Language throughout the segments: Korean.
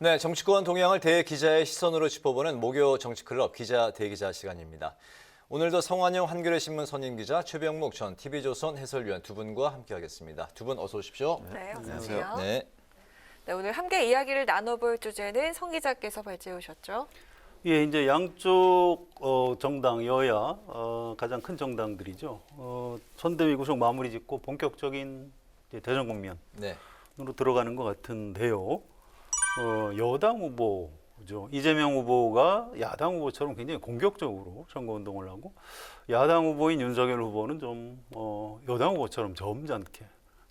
네, 정치권 동향을 대기자의 시선으로 짚어보는 목요 정치클럽 기자 대기자 시간입니다. 오늘도 성완용 한겨레 신문 선임 기자, 최병묵 전 TV조선 해설위원 두 분과 함께하겠습니다. 두 분 어서 오십시오. 네, 어서 오세요. 네. 네, 오늘 함께 이야기를 나눠볼 주제는 성 기자께서 발제해 오셨죠. 예, 이제 양쪽 정당 여야 가장 큰 정당들이죠. 선대위 구성 마무리 짓고 본격적인 이제 대선 국면으로 네. 들어가는 것 같은데요. 여당 후보죠. 이재명 후보가 야당 후보처럼 굉장히 공격적으로 선거운동을 하고 야당 후보인 윤석열 후보는 좀 여당 후보처럼 점잖게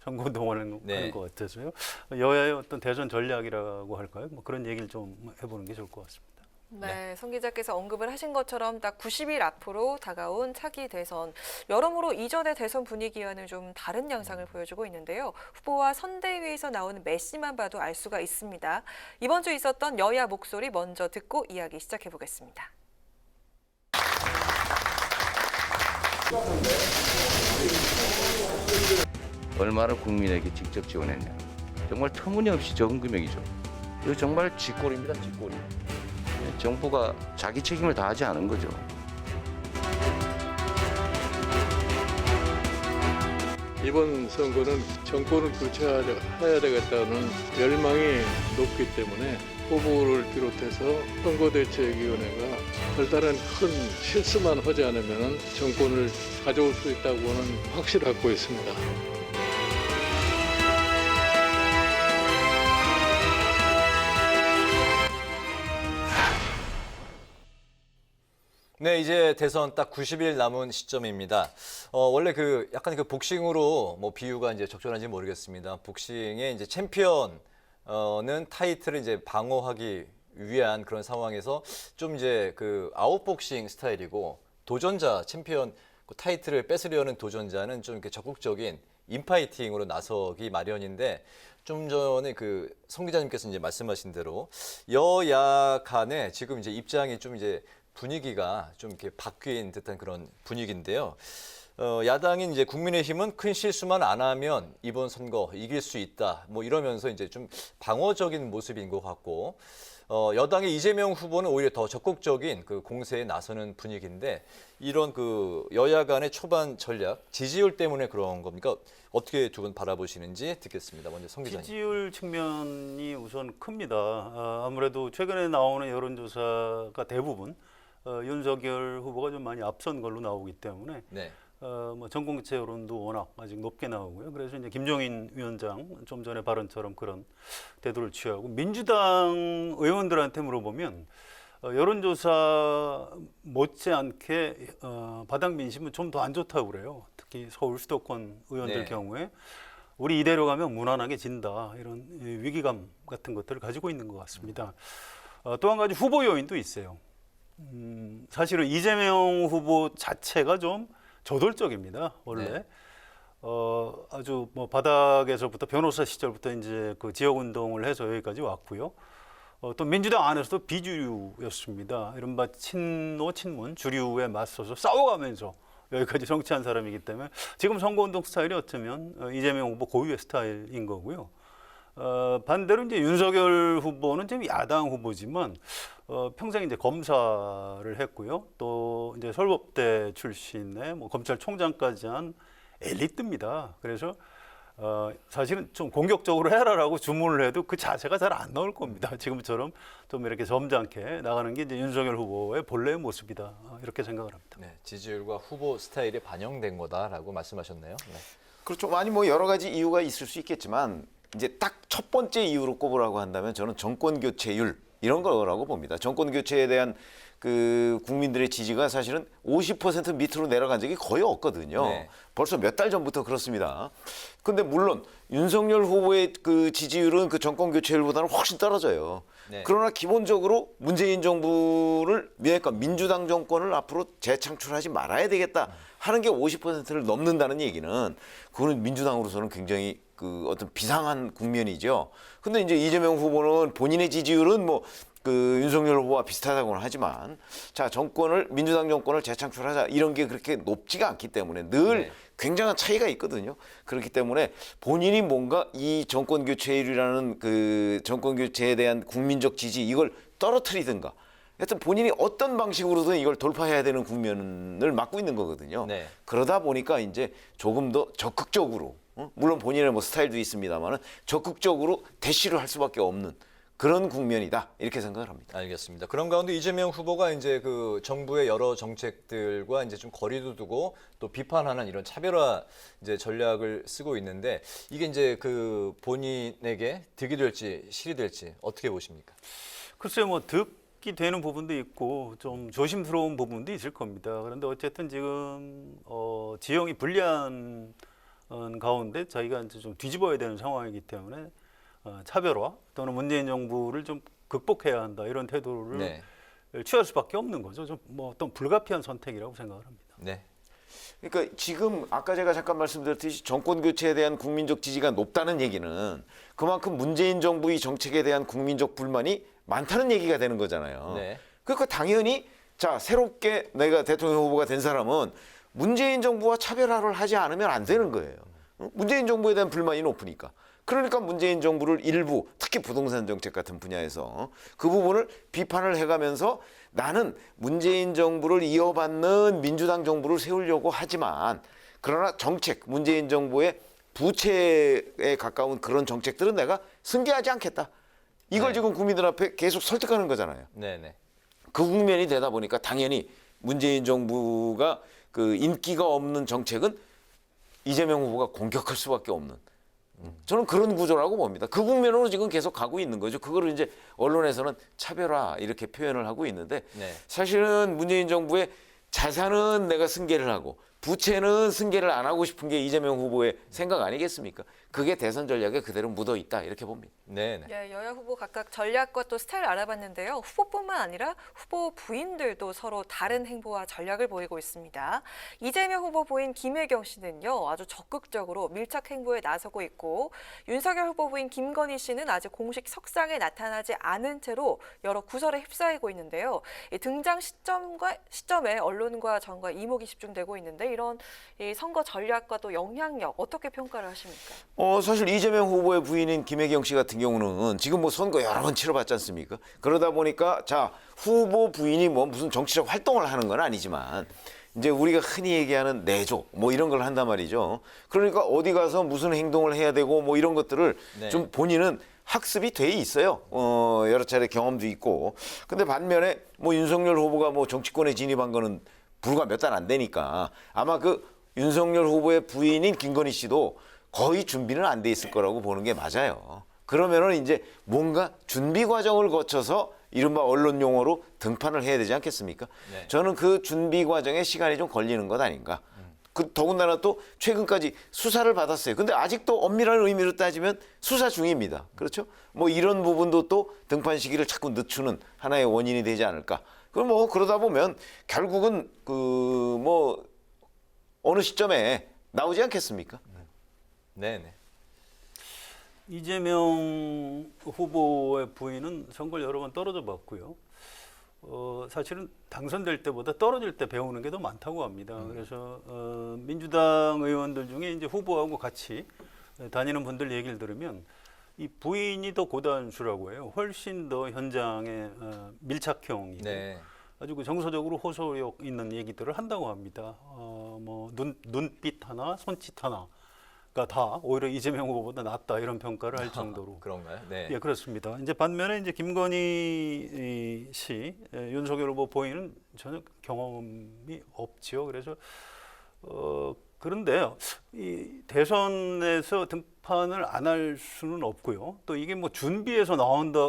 선거운동을 하는 것 같아서요. 여야의 어떤 대선 전략이라고 할까요? 뭐 그런 얘기를 좀 해보는 게 좋을 것 같습니다. 네, 성 기자께서 언급을 하신 것처럼 딱 90일 앞으로 다가온 차기 대선, 여러모로 이전의 대선 분위기와는 좀 다른 양상을 보여주고 있는데요. 후보와 선대위에서 나오는 메시만 봐도 알 수가 있습니다. 이번 주 있었던 여야 목소리 먼저 듣고 이야기 시작해 보겠습니다. 얼마를 국민에게 직접 지원했냐. 정말 터무니없이 적은 금액이죠. 이거 정말 쥐꼬리입니다, 쥐꼬리. 정부가 자기 책임을 다하지 않은 거죠. 이번 선거는 정권을 교체해야 되겠다는 열망이 높기 때문에 후보를 비롯해서 선거대책위원회가 별다른 큰 실수만 하지 않으면 정권을 가져올 수 있다고는 확신을 갖고 있습니다. 네, 이제 대선 딱 90일 남은 시점입니다. 원래 약간 복싱으로 뭐 비유가 이제 적절한지 모르겠습니다. 복싱의 이제 챔피언은 타이틀을 이제 방어하기 위한 그런 상황에서 좀 이제 아웃복싱 스타일이고 도전자 챔피언 타이틀을 뺏으려는 도전자는 좀 이렇게 적극적인 인파이팅으로 나서기 마련인데 좀 전에 성 기자님께서 이제 말씀하신 대로 여야 간에 지금 이제 입장이 좀 이제 분위기가 좀 이렇게 바뀐 듯한 그런 분위기인데요. 야당인 이제 국민의힘은 큰 실수만 안 하면 이번 선거 이길 수 있다. 뭐 이러면서 이제 좀 방어적인 모습인 것 같고, 여당의 이재명 후보는 오히려 더 적극적인 공세에 나서는 분위기인데 이런 여야 간의 초반 전략, 지지율 때문에 그런 겁니까? 어떻게 두 분 바라보시는지 듣겠습니다. 먼저 성 기자님. 지지율 측면이 우선 큽니다. 아무래도 최근에 나오는 여론조사가 대부분 윤석열 후보가 좀 많이 앞선 걸로 나오기 때문에 네. 뭐 전공기체 여론도 워낙 아직 높게 나오고요. 그래서 이제 김종인 위원장 좀 전에 발언처럼 그런 태도를 취하고 민주당 의원들한테 물어보면 여론조사 못지않게 바닥 민심은 좀 더 안 좋다고 그래요. 특히 서울 수도권 의원들 네. 경우에 우리 이대로 가면 무난하게 진다 이런 위기감 같은 것들을 가지고 있는 것 같습니다. 또 한 가지 후보 요인도 있어요. 사실은 이재명 후보 자체가 좀 저돌적입니다. 원래 네. 아주 뭐 바닥에서부터 변호사 시절부터 이제 지역 운동을 해서 여기까지 왔고요. 또 민주당 안에서도 비주류였습니다. 이른바 친노 친문 주류에 맞서서 싸워가면서 여기까지 정치한 사람이기 때문에 지금 선거운동 스타일이 어쩌면 이재명 후보 고유의 스타일인 거고요. 반대로 이제 윤석열 후보는 지금 야당 후보지만 평생 이제 검사를 했고요. 또 이제 서울법대 출신의 뭐 검찰총장까지 한 엘리트입니다. 그래서 사실은 좀 공격적으로 해라라고 주문을 해도 그 자세가 잘 안 나올 겁니다. 지금처럼 좀 이렇게 점잖게 나가는 게 이제 윤석열 후보의 본래의 모습이다. 이렇게 생각을 합니다. 네, 지지율과 후보 스타일이 반영된 거다라고 말씀하셨네요. 네. 그렇죠. 많이 뭐 여러 가지 이유가 있을 수 있겠지만 이제 딱 첫 번째 이유로 꼽으라고 한다면 저는 정권 교체율 이런 거라고 봅니다. 정권 교체에 대한 국민들의 지지가 사실은 50% 밑으로 내려간 적이 거의 없거든요. 네. 벌써 몇 달 전부터 그렇습니다. 근데 물론 윤석열 후보의 지지율은 정권 교체율보다는 훨씬 떨어져요. 네. 그러나 기본적으로 문재인 정부를 그러니까 민주당 정권을 앞으로 재창출하지 말아야 되겠다 하는 게 50%를 넘는다는 얘기는 그거는 민주당으로서는 굉장히 어떤 비상한 국면이죠. 근데 이제 이재명 후보는 본인의 지지율은 뭐 그 윤석열 후보와 비슷하다고는 하지만 자 정권을 민주당 정권을 재창출하자 이런 게 그렇게 높지가 않기 때문에 늘 네. 굉장한 차이가 있거든요. 그렇기 때문에 본인이 뭔가 이 정권 교체율이라는 그 정권 교체에 대한 국민적 지지 이걸 떨어뜨리든가 하여튼 본인이 어떤 방식으로든 이걸 돌파해야 되는 국면을 맞고 있는 거거든요. 네. 그러다 보니까 이제 조금 더 적극적으로 물론 본인의 뭐 스타일도 있습니다만은 적극적으로 대시를 할 수밖에 없는 그런 국면이다 이렇게 생각을 합니다. 알겠습니다. 그런 가운데 이재명 후보가 이제 그 정부의 여러 정책들과 이제 좀 거리도 두고 또 비판하는 이런 차별화 이제 전략을 쓰고 있는데 이게 이제 그 본인에게 득이 될지 실이 될지 어떻게 보십니까? 글쎄요, 뭐 득이 되는 부분도 있고 좀 조심스러운 부분도 있을 겁니다. 그런데 어쨌든 지금 지형이 불리한 가운데 저희가 이제 좀 뒤집어야 되는 상황이기 때문에 차별화 또는 문재인 정부를 좀 극복해야 한다 이런 태도를 네. 취할 수밖에 없는 거죠. 좀 뭐 어떤 불가피한 선택이라고 생각을 합니다. 네. 그러니까 지금 아까 제가 잠깐 말씀드렸듯이 정권 교체에 대한 국민적 지지가 높다는 얘기는 그만큼 문재인 정부의 정책에 대한 국민적 불만이 많다는 얘기가 되는 거잖아요. 네. 그러니까 당연히 자 새롭게 내가 대통령 후보가 된 사람은 문재인 정부와 차별화를 하지 않으면 안 되는 거예요. 문재인 정부에 대한 불만이 높으니까. 그러니까 문재인 정부를 일부 특히 부동산 정책 같은 분야에서 그 부분을 비판을 해가면서 나는 문재인 정부를 이어받는 민주당 정부를 세우려고 하지만 그러나 정책 문재인 정부의 부채에 가까운 그런 정책들은 내가 승계하지 않겠다. 이걸 네. 지금 국민들 앞에 계속 설득하는 거잖아요. 네, 네. 그 국면이 되다 보니까 당연히 문재인 정부가 그 인기가 없는 정책은 이재명 후보가 공격할 수밖에 없는 저는 그런 구조라고 봅니다. 그 국면으로 지금 계속 가고 있는 거죠. 그거를 이제 언론에서는 차별화 이렇게 표현을 하고 있는데 네. 사실은 문재인 정부의 자산은 내가 승계를 하고 부채는 승계를 안 하고 싶은 게 이재명 후보의 생각 아니겠습니까? 그게 대선 전략에 그대로 묻어 있다 이렇게 봅니다. 네, 네. 예, 여야 후보 각각 전략과 또 스타일 알아봤는데요. 후보뿐만 아니라 후보 부인들도 서로 다른 행보와 전략을 보이고 있습니다. 이재명 후보 부인 김혜경 씨는요, 아주 적극적으로 밀착 행보에 나서고 있고 윤석열 후보 부인 김건희 씨는 아직 공식 석상에 나타나지 않은 채로 여러 구설에 휩싸이고 있는데요. 이 등장 시점에 언론과 정과 이목이 집중되고 있는데 이런 이 선거 전략과 또 영향력 어떻게 평가를 하십니까? 사실 이재명 후보의 부인인 김혜경 씨 같은 경우는 지금 뭐 선거 여러 번 치러봤지 않습니까? 그러다 보니까 자 후보 부인이 뭐 무슨 정치적 활동을 하는 건 아니지만 이제 우리가 흔히 얘기하는 내조 뭐 이런 걸 한단 말이죠. 그러니까 어디 가서 무슨 행동을 해야 되고 뭐 이런 것들을 네. 좀 본인은 학습이 돼 있어요. 여러 차례 경험도 있고. 근데 반면에 뭐 윤석열 후보가 뭐 정치권에 진입한 거는 불과 몇 달 안 되니까 아마 그 윤석열 후보의 부인인 김건희 씨도 거의 준비는 안 돼 있을 거라고 보는 게 맞아요. 그러면은 이제 뭔가 준비 과정을 거쳐서 이른바 언론 용어로 등판을 해야 되지 않겠습니까? 네. 저는 그 준비 과정에 시간이 좀 걸리는 것 아닌가. 그 더군다나 또 최근까지 수사를 받았어요. 근데 아직도 엄밀한 의미로 따지면 수사 중입니다. 그렇죠? 뭐 이런 부분도 또 등판 시기를 자꾸 늦추는 하나의 원인이 되지 않을까. 그럼 뭐 그러다 보면 결국은 그 뭐 어느 시점에 나오지 않겠습니까? 네, 네. 이재명 후보의 부인은 선거를 여러 번 떨어져 봤고요. 사실은 당선될 때보다 떨어질 때 배우는 게 더 많다고 합니다. 그래서 민주당 의원들 중에 이제 후보하고 같이 다니는 분들 얘기를 들으면 이 부인이 더 고단수라고 해요. 훨씬 더 현장에 밀착형이고 네. 아주 그 정서적으로 호소력 있는 얘기들을 한다고 합니다. 뭐 눈빛 하나, 손짓 하나가 다 오히려 이재명 후보보다 낫다 이런 평가를 할 정도로. 그런가요? 네. 예, 그렇습니다. 이제 반면에 이제 김건희 씨, 윤석열 후보 부인은 전혀 경험이 없지요. 그래서 그런데요, 이 대선에서 등판을 안 할 수는 없고요. 또 이게 뭐 준비해서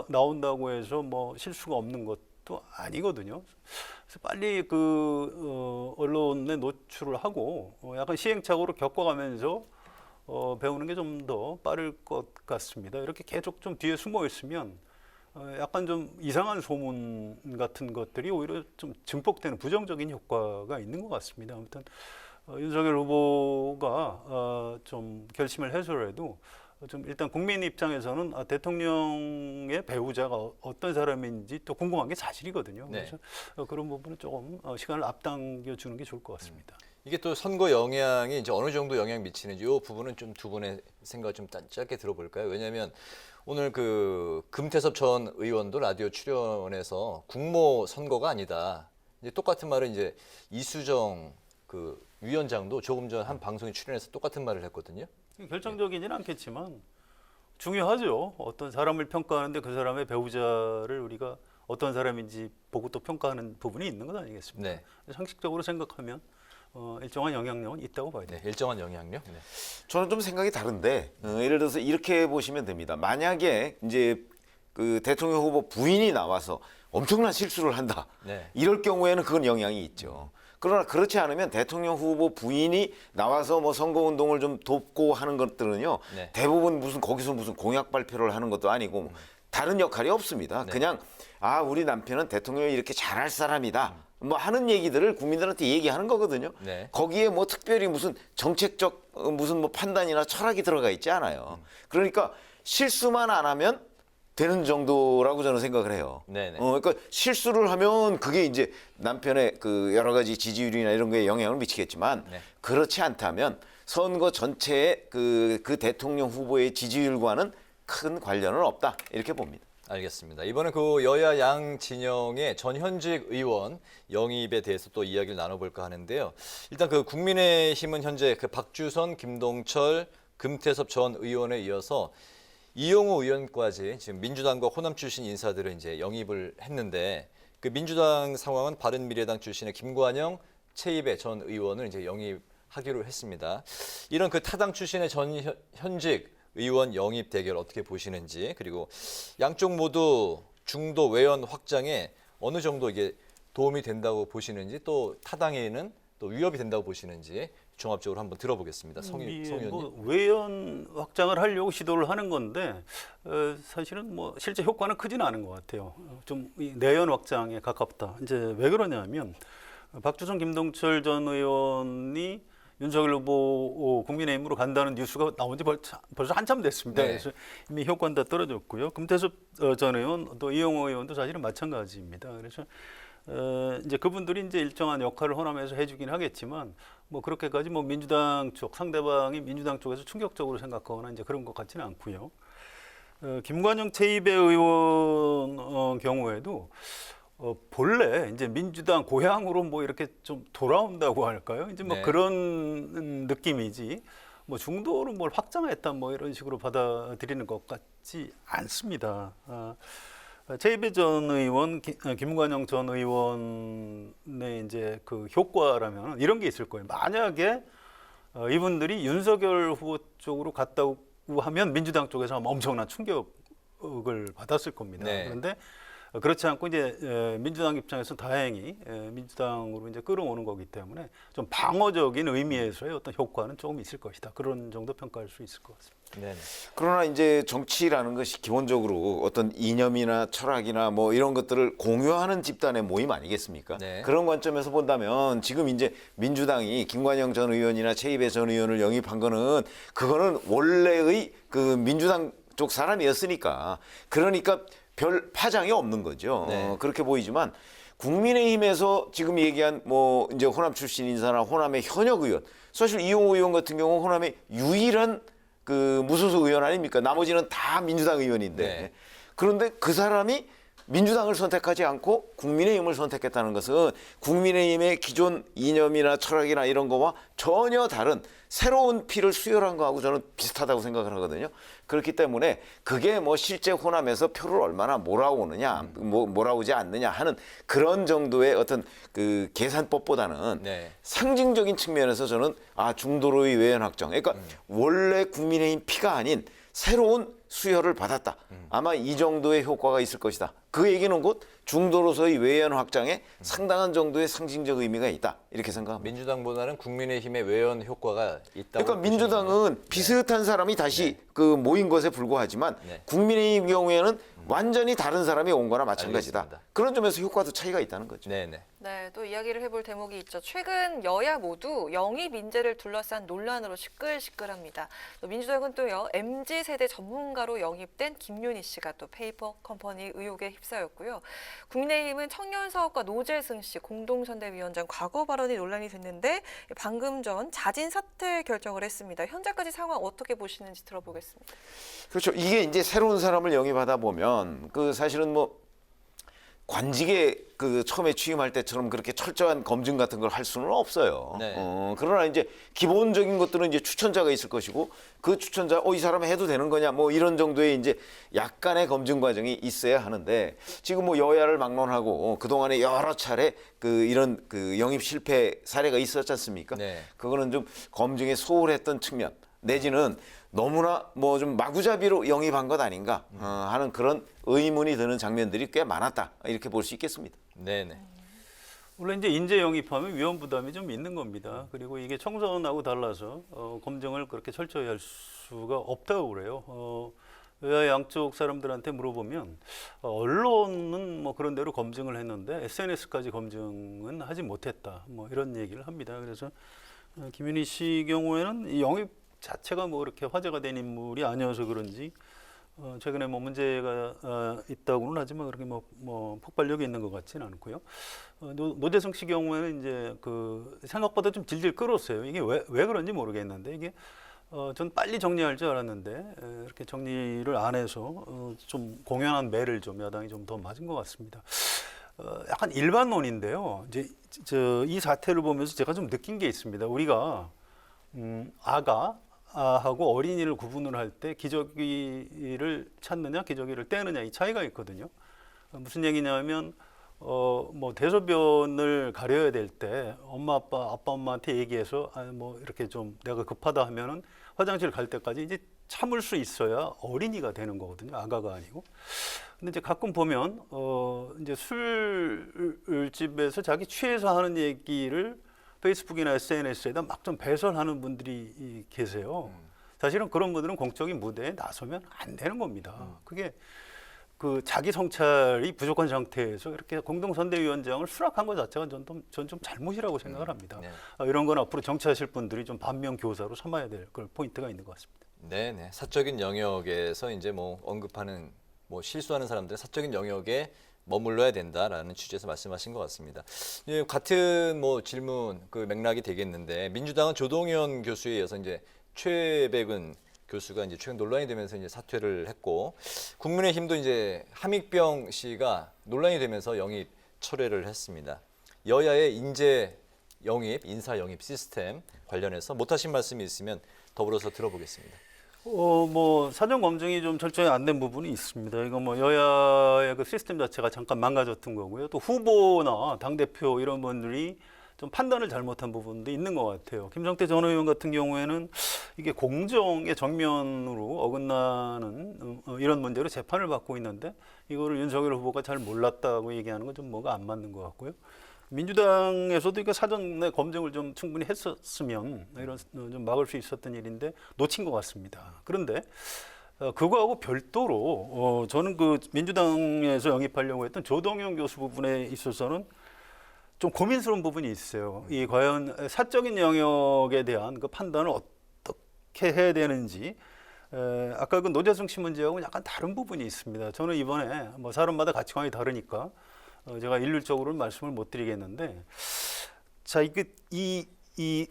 나온다고 해서 뭐 실수가 없는 것도 아니거든요. 그래서 빨리 그 언론에 노출을 하고 약간 시행착오를 겪어가면서 배우는 게 좀 더 빠를 것 같습니다. 이렇게 계속 좀 뒤에 숨어 있으면 약간 좀 이상한 소문 같은 것들이 오히려 좀 증폭되는 부정적인 효과가 있는 것 같습니다. 아무튼 윤석열 후보가 좀 결심을 해서라도 좀 일단 국민 입장에서는 대통령의 배우자가 어떤 사람인지 또 궁금한 게 사실이거든요. 네. 그래서 그런 부분은 조금 시간을 앞당겨 주는 게 좋을 것 같습니다. 이게 또 선거 영향이 이제 어느 정도 영향 미치는지 이 부분은 좀 두 분의 생각 좀 짧게 들어볼까요? 왜냐하면 오늘 그 금태섭 전 의원도 라디오 출연해서 국모 선거가 아니다. 이제 똑같은 말을 이제 이수정 그 위원장도 조금 전 한 방송에 출연해서 똑같은 말을 했거든요. 결정적이진 않겠지만 중요하죠. 어떤 사람을 평가하는데 그 사람의 배우자를 우리가 어떤 사람인지 보고 또 평가하는 부분이 있는 것 아니겠습니까? 네. 상식적으로 생각하면 일정한 영향력은 있다고 봐야 네, 돼요. 일정한 영향력. 네. 저는 좀 생각이 다른데 예를 들어서 이렇게 보시면 됩니다. 만약에 이제 그 대통령 후보 부인이 나와서 엄청난 실수를 한다. 네. 이럴 경우에는 그건 영향이 있죠. 그러나 그렇지 않으면 대통령 후보 부인이 나와서 뭐 선거운동을 좀 돕고 하는 것들은요. 네. 대부분 거기서 무슨 공약 발표를 하는 것도 아니고 다른 역할이 없습니다. 네. 그냥 우리 남편은 대통령이 이렇게 잘할 사람이다. 뭐 하는 얘기들을 국민들한테 얘기하는 거거든요. 네. 거기에 뭐 특별히 무슨 정책적 무슨 뭐 판단이나 철학이 들어가 있지 않아요. 그러니까 실수만 안 하면 되는 정도라고 저는 생각을 해요. 네네. 그러니까 실수를 하면 그게 이제 남편의 그 여러 가지 지지율이나 이런 거에 영향을 미치겠지만 네. 그렇지 않다면 선거 전체의 그 대통령 후보의 지지율과는 큰 관련은 없다 이렇게 봅니다. 알겠습니다. 이번에 그 여야 양 진영의 전현직 의원 영입에 대해서 또 이야기를 나눠볼까 하는데요. 일단 그 국민의힘은 현재 그 박주선, 김동철, 금태섭 전 의원에 이어서 이용호 의원까지 지금 민주당과 호남 출신 인사들을 이제 영입을 했는데 그 민주당 상황은 바른미래당 출신의 김관영, 최이배 전 의원을 이제 영입하기로 했습니다. 이런 그 타당 출신의 현직 의원 영입 대결 어떻게 보시는지, 그리고 양쪽 모두 중도 외연 확장에 어느 정도 이게 도움이 된다고 보시는지, 또 타당에는 또 위협이 된다고 보시는지 종합적으로 한번 들어보겠습니다. 성 의원님. 뭐 외연 확장을 하려고 시도를 하는 건데 사실은 뭐 실제 효과는 크지는 않은 것 같아요. 좀 내연 확장에 가깝다. 이제 왜 그러냐면 박주선, 김동철 전 의원이 윤석열 후보 국민의힘으로 간다는 뉴스가 나온 지 벌써 한참 됐습니다. 네. 그래서 이미 효과는 다 떨어졌고요. 금태섭 전 의원, 또 이용호 의원도 사실은 마찬가지입니다. 그래서 이제 그분들이 이제 일정한 역할을 호남에서 해주긴 하겠지만 뭐 그렇게까지 뭐 민주당 쪽 상대방이 민주당 쪽에서 충격적으로 생각하거나 이제 그런 것 같지는 않고요. 김관영 최이배 의원 경우에도 본래 이제 민주당 고향으로 뭐 이렇게 좀 돌아온다고 할까요? 이제 뭐 네. 그런 느낌이지 뭐 중도로 뭘 확장했다 뭐 이런 식으로 받아들이는 것 같지 않습니다. 최이배 전 의원, 김관영 전 의원의 이제 그 효과라면 이런 게 있을 거예요. 만약에 이분들이 윤석열 후보 쪽으로 갔다고 하면 민주당 쪽에서 엄청난 충격을 받았을 겁니다. 네. 그런데 그렇지 않고 이제 민주당 입장에서 다행히 민주당으로 이제 끌어오는 거기 때문에 좀 방어적인 의미에서의 어떤 효과는 조금 있을 것이다. 그런 정도 평가할 수 있을 것 같습니다. 네. 그러나 이제 정치라는 것이 기본적으로 어떤 이념이나 철학이나 뭐 이런 것들을 공유하는 집단의 모임 아니겠습니까? 네. 그런 관점에서 본다면 지금 이제 민주당이 김관영 전 의원이나 최이배 전 의원을 영입한 거는 그거는 원래의 그 민주당 쪽 사람이었으니까 그러니까 별 파장이 없는 거죠. 네. 그렇게 보이지만 국민의힘에서 지금 얘기한 뭐 이제 호남 출신 인사나 호남의 현역 의원, 사실 이용호 의원 같은 경우 호남의 유일한 그 무소속 의원 아닙니까? 나머지는 다 민주당 의원인데 네. 그런데 그 사람이 민주당을 선택하지 않고 국민의힘을 선택했다는 것은 국민의힘의 기존 이념이나 철학이나 이런 거와 전혀 다른 새로운 피를 수혈한 거하고 저는 비슷하다고 생각을 하거든요. 그렇기 때문에 그게 뭐 실제 호남에서 표를 얼마나 몰아오느냐, 몰아오지 않느냐 하는 그런 정도의 어떤 그 계산법보다는 네. 상징적인 측면에서 저는 중도로의 외연 확정. 그러니까 원래 국민의힘 피가 아닌 새로운 수혈을 받았다. 아마 이 정도의 효과가 있을 것이다. 그 얘기는 곧 중도로서의 외연 확장에 상당한 정도의 상징적 의미가 있다. 이렇게 생각합니다. 민주당보다는 국민의힘의 외연 효과가 있다고. 그러니까 민주당은 비슷한 사람이 다시 그 모인 것에 불과하지만 네. 국민의힘 경우에는 완전히 다른 사람이 온 거나 마찬가지다. 알겠습니다. 그런 점에서 효과도 차이가 있다는 거죠. 네네. 네, 또 이야기를 해볼 대목이 있죠. 최근 여야 모두 영입 인재를 둘러싼 논란으로 시끌시끌합니다. 또 민주당은 또요, MZ세대 전문가로 영입된 김윤희 씨가 또 페이퍼 컴퍼니 의혹에 휩싸였고요. 국민의힘은 청년사업가 노재승 씨 공동선대위원장 과거 발언이 논란이 됐는데 방금 전 자진 사퇴 결정을 했습니다. 현재까지 상황 어떻게 보시는지 들어보겠습니다. 그렇죠. 이게 이제 새로운 사람을 영입하다 보면 그 사실은 뭐 관직에 그 처음에 취임할 때처럼 그렇게 철저한 검증 같은 걸 할 수는 없어요. 네. 그러나 이제 기본적인 것들은 이제 추천자가 있을 것이고 그 추천자 이 사람 해도 되는 거냐 뭐 이런 정도의 이제 약간의 검증 과정이 있어야 하는데 지금 뭐 여야를 막론하고 그동안에 여러 차례 그 이런 그 영입 실패 사례가 있었지 않습니까? 네. 그거는 좀 검증에 소홀했던 측면 내지는 너무나 뭐 좀 마구잡이로 영입한 것 아닌가 하는 그런 의문이 드는 장면들이 꽤 많았다 이렇게 볼 수 있겠습니다. 네네. 원래 이제 인재 영입하면 위험 부담이 좀 있는 겁니다. 그리고 이게 총선하고 달라서 검증을 그렇게 철저히 할 수가 없다고 그래요. 여야 양쪽 사람들한테 물어보면 언론은 뭐 그런 대로 검증을 했는데 SNS까지 검증은 하지 못했다. 뭐 이런 얘기를 합니다. 그래서 김윤희 씨 경우에는 이 영입 자체가 뭐 그렇게 화제가 된 인물이 아니어서 그런지 최근에 뭐 문제가 있다고는 하지만 그렇게 뭐 폭발력이 있는 것 같지는 않고요. 노재승 씨 경우에는 이제 그 생각보다 좀 질질 끌었어요. 이게 왜 그런지 모르겠는데 이게 전 빨리 정리할 줄 알았는데 이렇게 정리를 안 해서 좀 공연한 매를 좀 야당이 좀 더 맞은 것 같습니다. 약간 일반론인데요. 이제 이 사태를 보면서 제가 좀 느낀 게 있습니다. 우리가 아가하고 어린이를 구분을 할 때 기저귀를 찾느냐 기저귀를 떼느냐 이 차이가 있거든요. 무슨 얘기냐면 뭐 대소변을 가려야 될 때 아빠 엄마한테 얘기해서 뭐 이렇게 좀 내가 급하다 하면은 화장실 갈 때까지 이제 참을 수 있어야 어린이가 되는 거거든요. 아가가 아니고. 근데 이제 가끔 보면 이제 술집에서 자기 취해서 하는 얘기를 페이스북이나 SNS에다 막 좀 배설하는 분들이 계세요. 사실은 그런 분들은 공적인 무대에 나서면 안 되는 겁니다. 그게 그 자기 성찰이 부족한 상태에서 이렇게 공동선대위원장을 수락한 것 자체가 전 좀 잘못이라고 생각을 합니다. 네. 이런 건 앞으로 정치하실 분들이 좀 반면 교사로 삼아야 될 그런 포인트가 있는 것 같습니다. 네네. 사적인 영역에서 이제 뭐 언급하는 뭐 실수하는 사람들은 사적인 영역에 머물러야 된다라는 취지에서 말씀하신 것 같습니다. 예, 같은 뭐 질문 그 맥락이 되겠는데 민주당은 조동현 교수에 이어서 이제 최백은 교수가 이제 최근 논란이 되면서 이제 사퇴를 했고 국민의힘도 이제 함익병 씨가 논란이 되면서 영입 철회를 했습니다. 여야의 인재 영입, 인사 영입 시스템 관련해서 못하신 말씀이 있으면 더불어서 들어보겠습니다. 뭐 사전 검증이 좀 철저히 안 된 부분이 있습니다. 이거 뭐 여야의 그 시스템 자체가 잠깐 망가졌던 거고요. 또 후보나 당 대표 이런 분들이 좀 판단을 잘못한 부분도 있는 것 같아요. 김성태 전 의원 같은 경우에는 이게 공정의 정면으로 어긋나는 이런 문제로 재판을 받고 있는데 이거를 윤석열 후보가 잘 몰랐다고 얘기하는 건 좀 뭐가 안 맞는 것 같고요. 민주당에서도 이거 사전에 검증을 좀 충분히 했었으면 이런 좀 막을 수 있었던 일인데 놓친 것 같습니다. 그런데 그거하고 별도로 저는 그 민주당에서 영입하려고 했던 조동현 교수 부분에 있어서는 좀 고민스러운 부분이 있어요. 이 과연 사적인 영역에 대한 그 판단을 어떻게 해야 되는지 아까 그 노재승 씨 문제하고 약간 다른 부분이 있습니다. 저는 이번에 뭐 사람마다 가치관이 다르니까 제가 일률적으로는 말씀을 못 드리겠는데, 자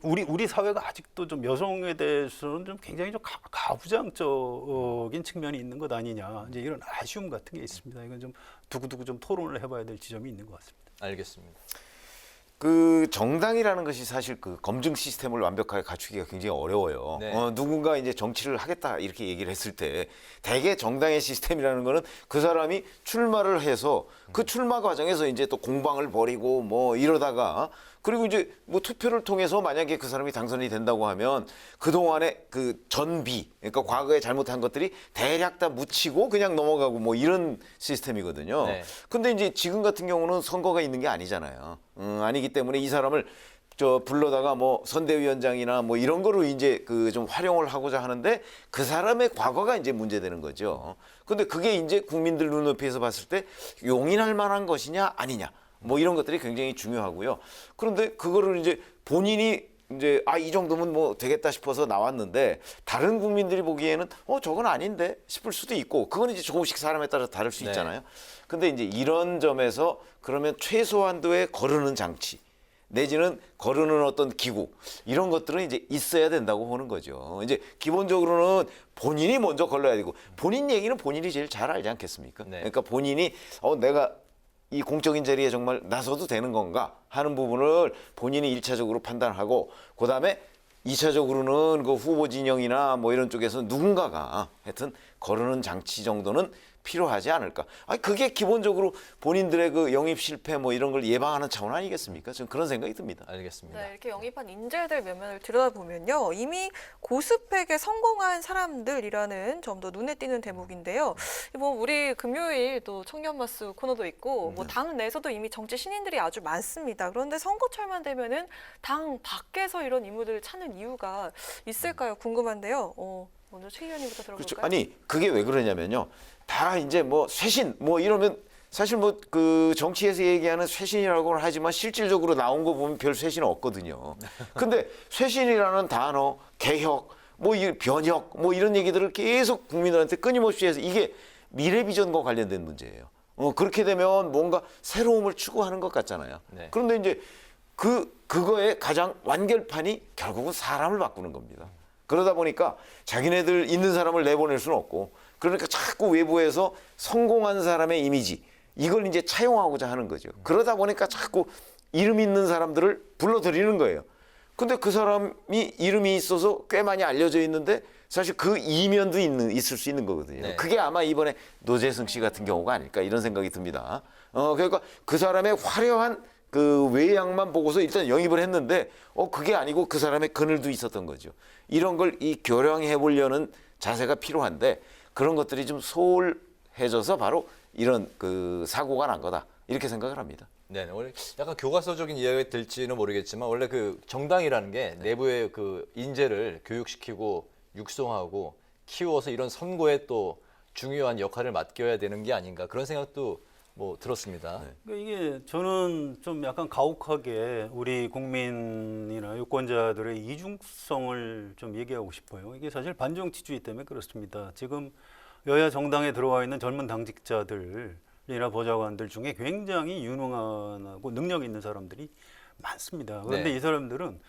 우리 사회가 아직도 좀 여성에 대해서는 좀 굉장히 좀 가부장적인 측면이 있는 것 아니냐, 이제 이런 아쉬움 같은 게 있습니다. 이건 좀 두고두고 좀 토론을 해봐야 될 지점이 있는 것 같습니다. 알겠습니다. 그 정당이라는 것이 사실 그 검증 시스템을 완벽하게 갖추기가 굉장히 어려워요. 네. 누군가 이제 정치를 하겠다 이렇게 얘기를 했을 때 대개 정당의 시스템이라는 거는 그 사람이 출마를 해서 그 출마 과정에서 이제 또 공방을 벌이고 뭐 이러다가 그리고 이제 뭐 투표를 통해서 만약에 그 사람이 당선이 된다고 하면 그동안의 그 전비, 그러니까 과거에 잘못한 것들이 대략 다 묻히고 그냥 넘어가고 뭐 이런 시스템이거든요. 네. 근데 이제 지금 같은 경우는 선거가 있는 게 아니잖아요. 아니기 때문에 이 사람을 불러다가 뭐 선대위원장이나 뭐 이런 거로 이제 그 좀 활용을 하고자 하는데 그 사람의 과거가 이제 문제되는 거죠. 근데 그게 이제 국민들 눈높이에서 봤을 때 용인할 만한 것이냐 아니냐. 뭐 이런 것들이 굉장히 중요하고요. 그런데 그거를 이제 본인이 이제 이 정도면 뭐 되겠다 싶어서 나왔는데 다른 국민들이 보기에는 저건 아닌데 싶을 수도 있고 그건 이제 조금씩 사람에 따라 다를 수 네. 있잖아요. 근데 이제 이런 점에서 그러면 최소한도의 거르는 장치 내지는 거르는 어떤 기구 이런 것들은 이제 있어야 된다고 보는 거죠. 이제 기본적으로는 본인이 먼저 걸러야 되고 본인 얘기는 본인이 제일 잘 알지 않겠습니까? 네. 그러니까 본인이 내가 이 공적인 자리에 정말 나서도 되는 건가 하는 부분을 본인이 일차적으로 판단하고 그다음에 2차적으로는 그 후보 진영이나 뭐 이런 쪽에서 누군가가 하여튼 거르는 장치 정도는 필요하지 않을까. 그게 기본적으로 본인들의 그 영입 실패 뭐 이런 걸 예방하는 차원 아니겠습니까? 저는 그런 생각이 듭니다. 알겠습니다. 네, 이렇게 영입한 인재들 면면을 들여다보면요. 이미 고스펙에 성공한 사람들이라는 점도 눈에 띄는 대목인데요. 뭐 우리 금요일 또 청년마스 코너도 있고 뭐 당 내에서도 이미 정치 신인들이 아주 많습니다. 그런데 선거철만 되면은 당 밖에서 이런 인물들을 찾는 이유가 있을까요? 궁금한데요. 먼저 최 의원님부터 들어볼까요? 그렇죠. 아니 그게 왜 그러냐면요. 다 이제 뭐 쇄신 뭐 이러면 사실 뭐 그 정치에서 얘기하는 쇄신이라고는 하지만 실질적으로 나온 거 보면 별 쇄신은 없거든요. 근데 쇄신이라는 단어, 개혁, 뭐 변혁, 뭐 이런 얘기들을 계속 국민들한테 끊임없이 해서 이게 미래 비전과 관련된 문제예요. 그렇게 되면 뭔가 새로움을 추구하는 것 같잖아요. 네. 그런데 이제 그거의 가장 완결판이 결국은 사람을 바꾸는 겁니다. 그러다 보니까 자기네들 있는 사람을 내보낼 수는 없고 그러니까 자꾸 외부에서 성공한 사람의 이미지 이걸 이제 차용하고자 하는 거죠. 그러다 보니까 자꾸 이름 있는 사람들을 불러들이는 거예요. 근데 그 사람이 이름이 있어서 꽤 많이 알려져 있는데 사실 그 이면도 있을 수 있는 거거든요. 네. 그게 아마 이번에 노재승 씨 같은 경우가 아닐까 이런 생각이 듭니다. 그러니까 그 사람의 화려한 그 외양만 보고서 일단 영입을 했는데 그게 아니고 그 사람의 그늘도 있었던 거죠. 이런 걸 교량해 보려는 자세가 필요한데 그런 것들이 좀 소홀해져서 바로 이런 그 사고가 난 거다 이렇게 생각을 합니다. 네, 원래 약간 교과서적인 이야기가 될지는 모르겠지만 원래 그 정당이라는 게 내부의 그 인재를 교육시키고 육성하고 키워서 이런 선거에 또 중요한 역할을 맡겨야 되는 게 아닌가 그런 생각도 뭐 들었습니다. 그러니까 이게 저는 좀 약간 가혹하게 우리 국민이나 유권자들의 이중성을 좀 얘기하고 싶어요. 이게 사실 반정치주의 때문에 그렇습니다. 지금 여야 정당에 들어와 있는 젊은 당직자들이나 보좌관들 중에 굉장히 유능하고 능력 있는 사람들이 많습니다. 그런데 네. 이 사람들은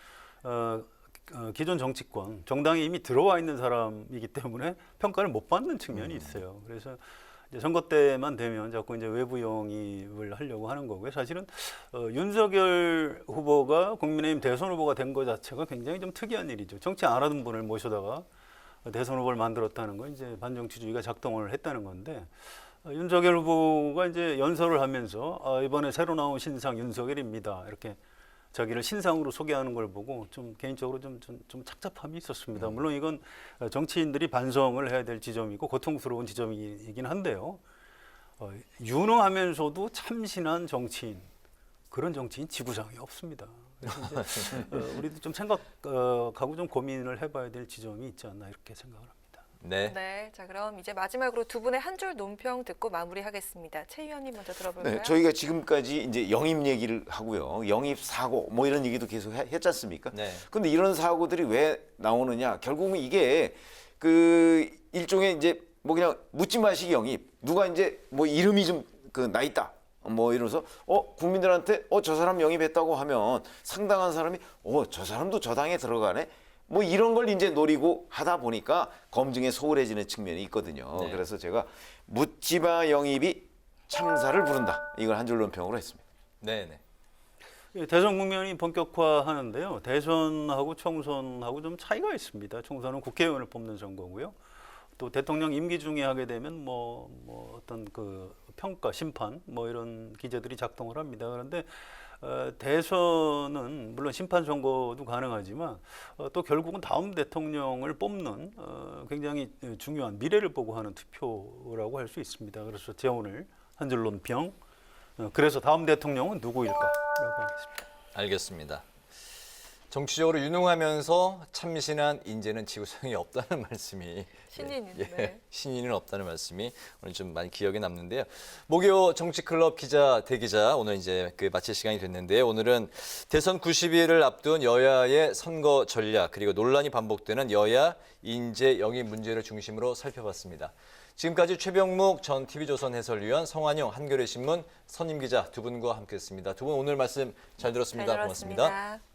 기존 정치권, 정당에 이미 들어와 있는 사람이기 때문에 평가를 못 받는 측면이 있어요. 그래서 이제 선거 때만 되면 자꾸 이제 외부 영입을 하려고 하는 거고요. 사실은 윤석열 후보가 국민의힘 대선 후보가 된 것 자체가 굉장히 좀 특이한 일이죠. 정치 안 하던 분을 모셔다가 대선 후보를 만들었다는 건 이제 반정치주의가 작동을 했다는 건데 윤석열 후보가 이제 연설을 하면서 이번에 새로 나온 신상 윤석열입니다. 이렇게 자기를 신상으로 소개하는 걸 보고 좀 개인적으로 좀 착잡함이 있었습니다. 물론 이건 정치인들이 반성을 해야 될 지점이고 고통스러운 지점이긴 한데요. 유능하면서도 참신한 정치인, 그런 정치인 지구상에 없습니다. 그래서 이제 우리도 좀 생각하고 좀 고민을 해봐야 될 지점이 있지 않나 이렇게 생각을 합니다. 네. 네, 자 그럼 이제 마지막으로 두 분의 한 줄 논평 듣고 마무리하겠습니다. 최 의원님 먼저 들어볼까요? 네, 저희가 지금까지 이제 영입 얘기를 하고요. 영입 사고 뭐 이런 얘기도 계속 했지 않습니까? 네. 근데 이런 사고들이 왜 나오느냐? 결국은 이게 그 일종의 이제 뭐 그냥 묻지마식 영입. 누가 이제 뭐 이름이 좀 그 나 있다. 뭐 이러면서 국민들한테 저 사람 영입했다고 하면 상당한 사람이 저 사람도 저 당에 들어가네. 뭐 이런 걸 이제 노리고 하다 보니까 검증에 소홀해지는 측면이 있거든요. 네. 그래서 제가 묻지마 영입이 참사를 부른다. 이걸 한 줄 논평으로 했습니다. 네, 네. 예, 대선 국면이 본격화하는데요. 대선하고 총선하고 좀 차이가 있습니다. 총선은 국회의원을 뽑는 선거고요. 또 대통령 임기 중에 하게 되면 뭐 어떤 그 평가, 심판 뭐 이런 기제들이 작동을 합니다. 그런데 대선은 물론 심판 선거도 가능하지만 또 결국은 다음 대통령을 뽑는 굉장히 중요한 미래를 보고 하는 투표라고 할 수 있습니다. 그래서 제 오늘 한 줄 논평. 그래서 다음 대통령은 누구일까라고 하겠습니다. 알겠습니다. 정치적으로 유능하면서 참신한 인재는 지구상에 없다는 말씀이 신인은, 예, 네. 신인은 없다는 말씀이 오늘 좀 많이 기억에 남는데요. 목요 정치클럽 기자 대기자 오늘 이제 그 마칠 시간이 됐는데요. 오늘은 대선 90일을 앞둔 여야의 선거 전략 그리고 논란이 반복되는 여야 인재 영입 문제를 중심으로 살펴봤습니다. 지금까지 최병묵 전 TV조선 해설위원, 성환영 한겨레신문 선임 기자 두 분과 함께했습니다. 두 분 오늘 말씀 잘 들었습니다. 잘 고맙습니다. 들었습니다.